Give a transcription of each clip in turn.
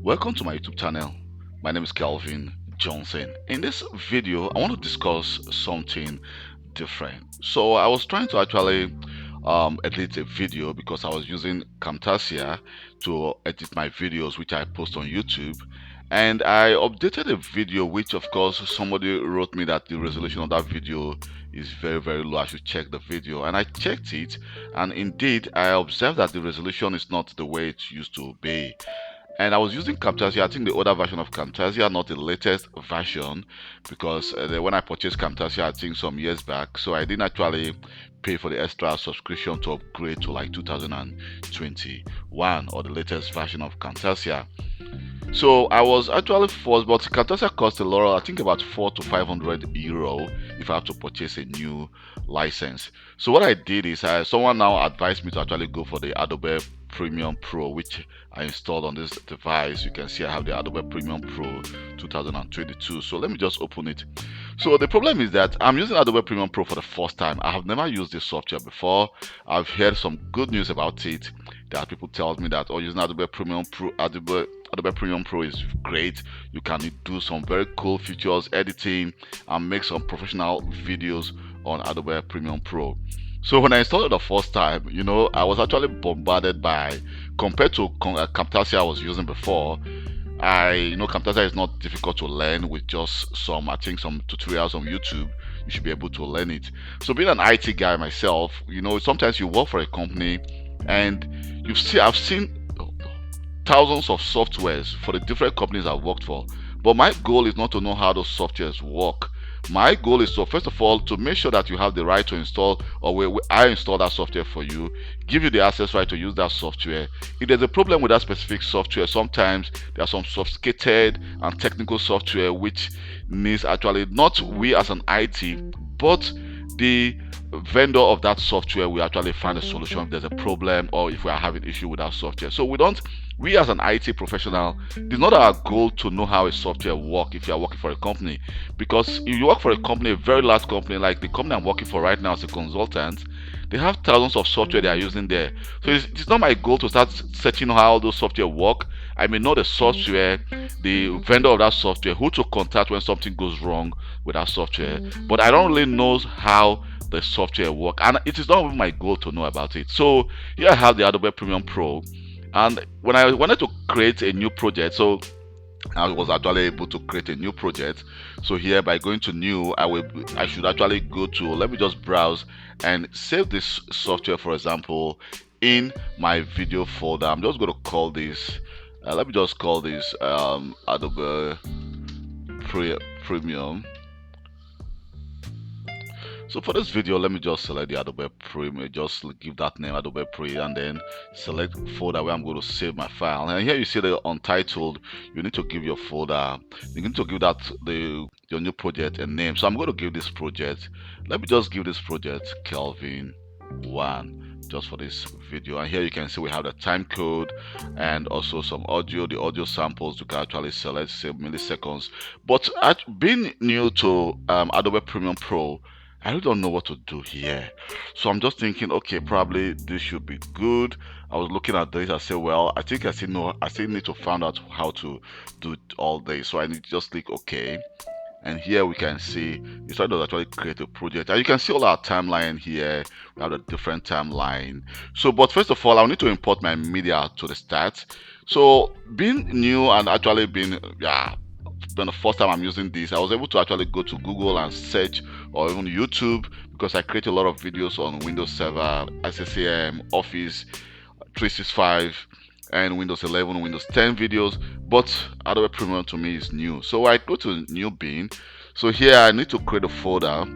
Welcome to my YouTube channel. My name is Kelvin Johnson. In this video, I want to discuss something different. So I was trying to actually edit a video because I was using Camtasia to edit my videos which I post on YouTube, and I updated a video which of course somebody wrote me that the resolution of that video is very low. I should check the video, and I checked it, and indeed I observed that the resolution is not the way it used to be. And I was using Camtasia, I think the older version of Camtasia, not the latest version, because when I purchased Camtasia, I think some years back, so I didn't actually pay for the extra subscription to upgrade to like 2021 or the latest version of Camtasia. So I was actually forced, but Camtasia costs a lot, I think about 400 to 500 euro if I have to purchase a new license. So what I did is someone now advised me to actually go for the Adobe Premiere Pro, which I installed on this device. You can see I have the Adobe Premiere Pro 2022. So let me just open it. So the problem is that I'm using Adobe Premiere Pro for the first time. I have never used this software before. I've heard some good news about it. There are people telling me that using Adobe Premiere Pro is great. You can do some very cool features, editing, and make some professional videos on Adobe Premiere Pro. So when I installed it the first time, I was actually bombarded by, compared to Camtasia I was using before. Camtasia is not difficult to learn with just some tutorials on YouTube. You should be able to learn it. So being an IT guy myself, sometimes you work for a company and I've seen thousands of softwares for the different companies I've worked for. But my goal is not to know how those softwares work. My goal is to, first of all, to make sure that you have the right to install, or I install that software for you, give you the access right to use that software. If there's a problem with that specific software, sometimes there are some sophisticated and technical software which needs actually not we as an IT, but the vendor of that software will actually find a solution if there's a problem or if we are having issue with that software. So we as an IT professional, it's not our goal to know how a software works if you are working for a company. Because if you work for a company, a very large company like the company I'm working for right now as a consultant, they have thousands of software they are using there. So it's not my goal to start searching how those software work. I may know the software, the vendor of that software, who to contact when something goes wrong with that software, but I don't really know how the software work, and it is not even my goal to know about it. So here I have the Adobe Premiere Pro, and when I wanted to create a new project, so I was actually able to create a new project. So here, by going to new, I should actually go to, let me just browse and save this software, for example, in my video folder. I'm just going to call this let me just call this Adobe Premium. So for this video, let me just select the Adobe Premiere, just give that name Adobe Premiere, and then select folder where I'm going to save my file. And here you see the untitled. You need to give your folder, you need to give that your new project a name. So I'm going to give this project, let me just give this project Kelvin 1 just for this video. And here you can see we have the time code and also some audio, the audio samples. You can actually select, say, milliseconds. But being new to Adobe Premiere Pro, I really don't know what to do here. So I'm just thinking, okay, probably this should be good. I was looking at this, I said, well, I think I still need to find out how to do all this. So I need to just click OK. And here we can see it's trying to actually create a project, and you can see all our timeline here. We have a different timeline. So but first of all, I'll need to import my media to the start. So being new and actually being the first time I'm using this, I was able to actually go to Google and search, or even YouTube, because I create a lot of videos on Windows Server, SCCM, Office 365, and Windows 11, Windows 10 videos. But Adobe Premiere to me is new. So I go to new bin. So here I need to create a folder.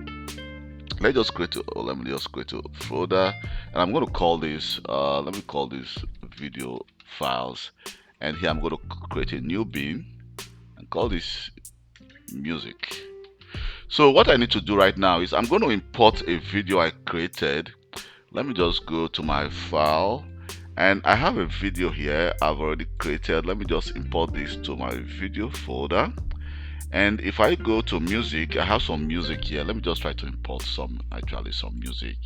Let me just create a folder, and I'm going to call this let me call this video files. And here I'm going to create a new bin and call this music. So what I need to do right now is I'm going to import a video I created. Let me just go to my file, and I have a video here I've already created. Let me just import this to my video folder. And if I go to music, I have some music here. Let me just try to import some music.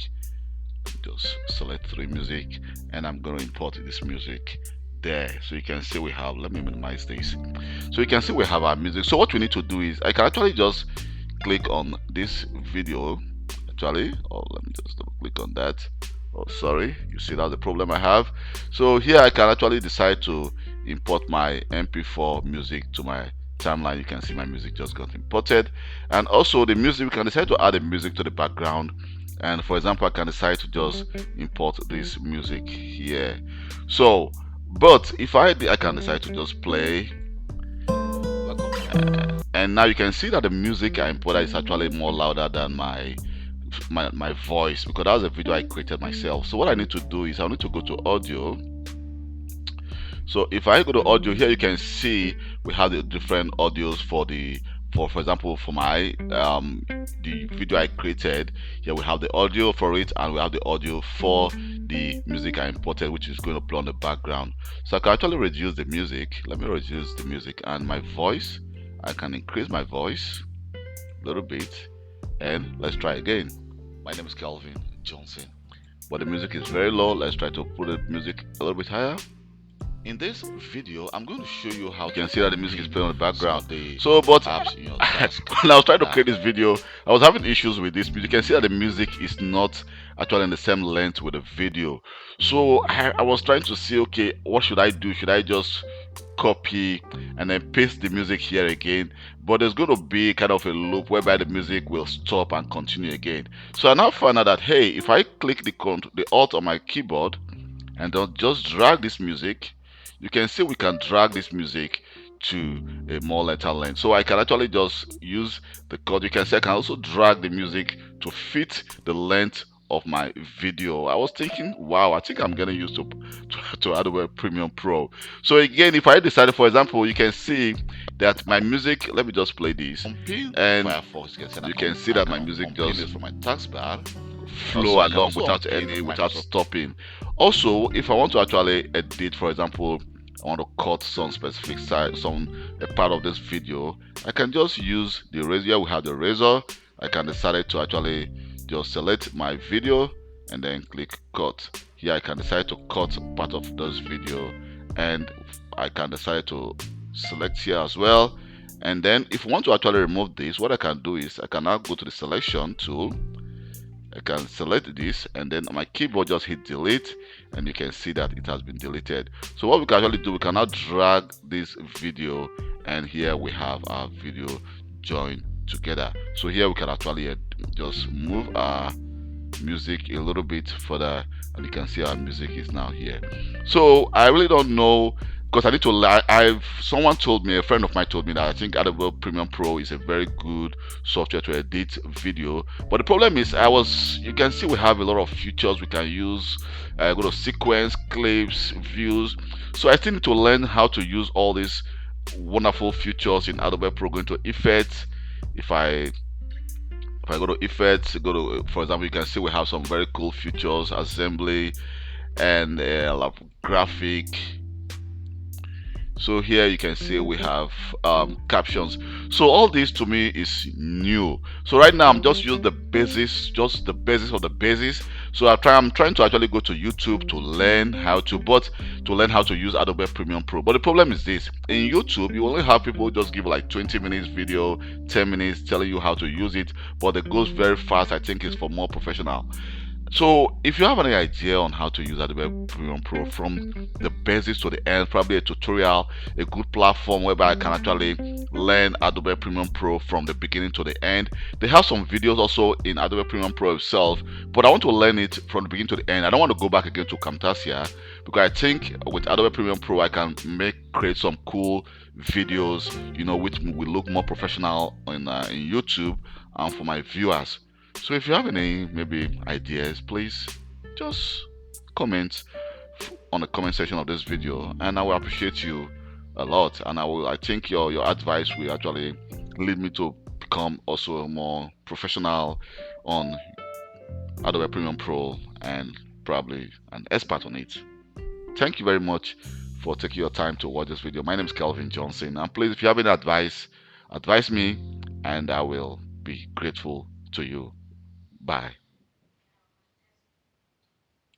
Just select 3 music, and I'm going to import this music there. So you can see we have, let me minimize this. So you can see we have our music. So what we need to do is I can actually just click on this video actually, or let me just double click on that. Oh, sorry, you see that's the problem I have. So here I can actually decide to import my mp4 music to my timeline. You can see my music just got imported, and also the music, we can decide to add the music to the background. And for example, I can decide to just import this music here. So but if I can decide to just play, and now you can see that the music I imported is actually more louder than my voice, because that was a video I created myself. So what I need to do is I need to go to audio. So if I go to audio, here you can see we have the different audios for the for example, for my the video I created. Here we have the audio for it, and we have the audio for the music I imported, which is going to play on the background. So I can actually reduce the music. Let me reduce the music, and my voice, I can increase my voice a little bit, and let's try again. My name is Kelvin Johnson, but the music is very low. Let's try to put the music a little bit higher. In this video, I'm going to show you how you can see that the music is playing on the background. So, but apps, when I was trying to create this video, I was having issues with this. You can see that the music is not actually in the same length with the video. So I was trying to see, okay, what should I do? Should I just copy and then paste the music here again? But there's going to be kind of a loop whereby the music will stop and continue again. So I now found out that, hey, if I click the Alt on my keyboard and then just drag this music, you can see we can drag this music to a more later length. So I can actually just use the code. You can see I can also drag the music to fit the length of my video. I was thinking, wow, I think I'm gonna use to Adobe Premiere Pro. So again, if I decided, for example, you can see that my music, let me just play this, and you can see that my music just from my taskbar flow along without stopping. Also, if I want to actually edit, for example, I want to cut some specific side, a part of this video, I can just use the razor. We have the razor. I can decide to actually just select my video and then click cut. Here I can decide to cut part of this video, and I can decide to select here as well. And then if I want to actually remove this, what I can do is I can now go to the selection tool. I can select this, and then on my keyboard just hit delete, and you can see that it has been deleted. So what we can actually do, we can now drag this video, and here we have our video joined together. So here we can actually just move our music a little bit further, and you can see our music is now here. So I really don't know, because I need to someone told me, a friend of mine told me, that I think Adobe Premiere Pro is a very good software to edit video. But the problem is, you can see we have a lot of features we can use. Go to sequence, clips, views. So I still need to learn how to use all these wonderful features in Adobe Pro. Going to effects. If I go to effects, for example, you can see we have some very cool features, assembly, and graphic. So here you can see we have captions. So all this to me is new. So right now I'm just using the basis, just the basis of the basis. So I'm trying to actually go to YouTube to learn how to use Adobe Premiere Pro. But the problem is this: in YouTube, you only have people just give like 20 minutes video, 10 minutes telling you how to use it, but it goes very fast. I think it's for more professional. So if you have any idea on how to use Adobe Premiere Pro from the basics to the end, probably a tutorial, a good platform whereby I can actually learn Adobe Premiere Pro from the beginning to the end. They have some videos also in Adobe Premiere Pro itself, but I want to learn it from the beginning to the end. I don't want to go back again to Camtasia, because I think with Adobe Premiere Pro I can create some cool videos, which will look more professional in YouTube and for my viewers. So if you have any maybe ideas, please just comment on the comment section of this video, and I will appreciate you a lot. And I think your advice will actually lead me to become also more professional on Adobe Premiere Pro and probably an expert on it. Thank you very much for taking your time to watch this video. My name is Kelvin Johnson, and please, if you have any advice me, and I will be grateful to you. Bye.